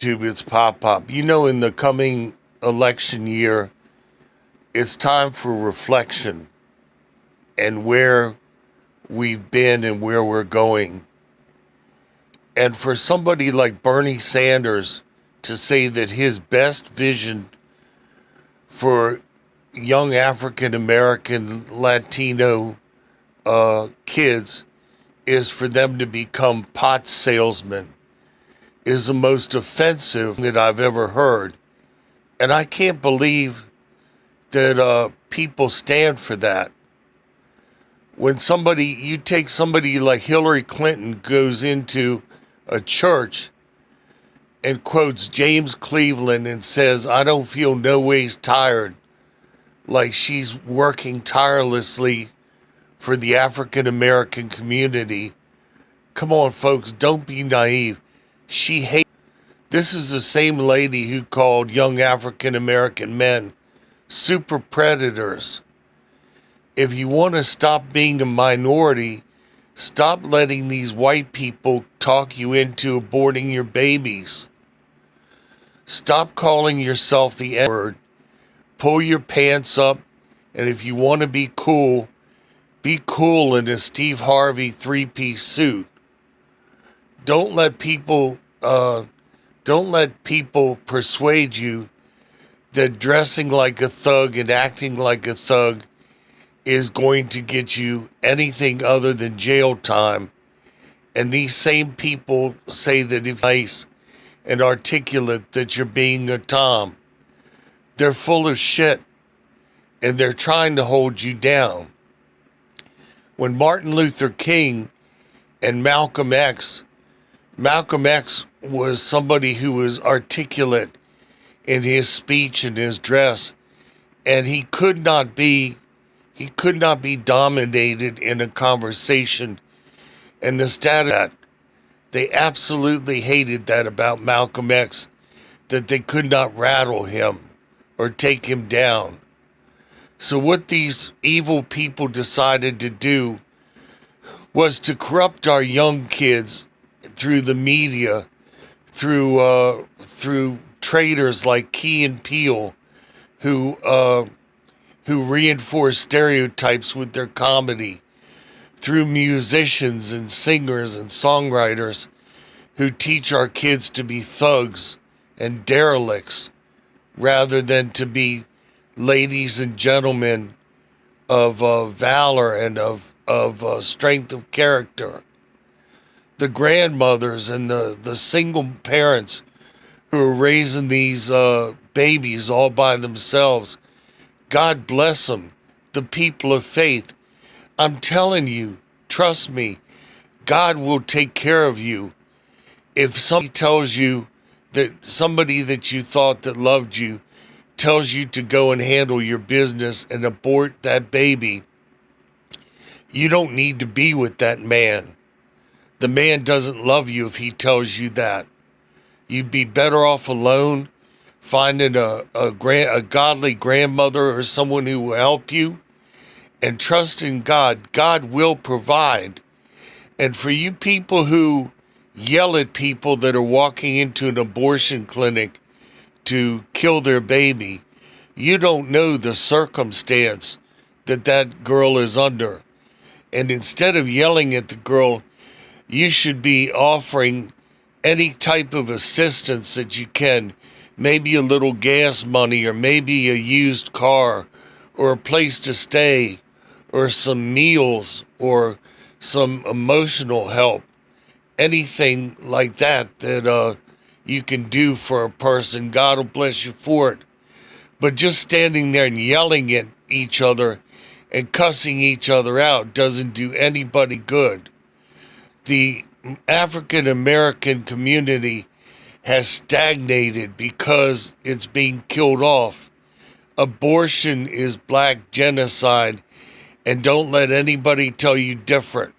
It's Pop Pop. In the coming election year, it's time for reflection and where we've been and where we're going. And for somebody like Bernie Sanders to say that his best vision for young African American Latino kids is for them to become pot salesmen is the most offensive that I've ever heard. And I can't believe that people stand for that. When you take somebody like Hillary Clinton goes into a church and quotes James Cleveland and says, "I don't feel no ways tired," like she's working tirelessly for the African American community. Come on, folks, don't be naive. She hates. This is the same lady who called young African American men super predators. If you want to stop being a minority, stop letting these white people talk you into aborting your babies. Stop calling yourself the N-word. Pull your pants up, and if you want to be cool in a Steve Harvey three-piece suit. Don't let people persuade you that dressing like a thug and acting like a thug is going to get you anything other than jail time. And these same people say that if you're nice and articulate that you're being a Tom. They're full of shit, and they're trying to hold you down. When Martin Luther King and Malcolm X was somebody who was articulate in his speech and his dress, and he could not be dominated in a conversation. And the status that they absolutely hated that about Malcolm X, that they could not rattle him or take him down. So what these evil people decided to do was to corrupt our young kids through the media, through traitors like Key and Peele, who reinforce stereotypes with their comedy, through musicians and singers and songwriters who teach our kids to be thugs and derelicts rather than to be ladies and gentlemen of valor and of strength of character. The grandmothers and the single parents who are raising these babies all by themselves, God bless them, the people of faith. I'm telling you, trust me, God will take care of you. If somebody tells you that somebody that you thought that loved you tells you to go and handle your business and abort that baby, you don't need to be with that man. The man doesn't love you if he tells you that. You'd be better off alone, finding a godly grandmother or someone who will help you, and trust in God. God will provide. And for you people who yell at people that are walking into an abortion clinic to kill their baby, you don't know the circumstance that girl is under. And instead of yelling at the girl, you should be offering any type of assistance that you can. Maybe a little gas money, or maybe a used car, or a place to stay, or some meals, or some emotional help. Anything like that you can do for a person. God will bless you for it. But just standing there and yelling at each other and cussing each other out doesn't do anybody good. The African American community has stagnated because it's being killed off. Abortion is black genocide, and don't let anybody tell you different.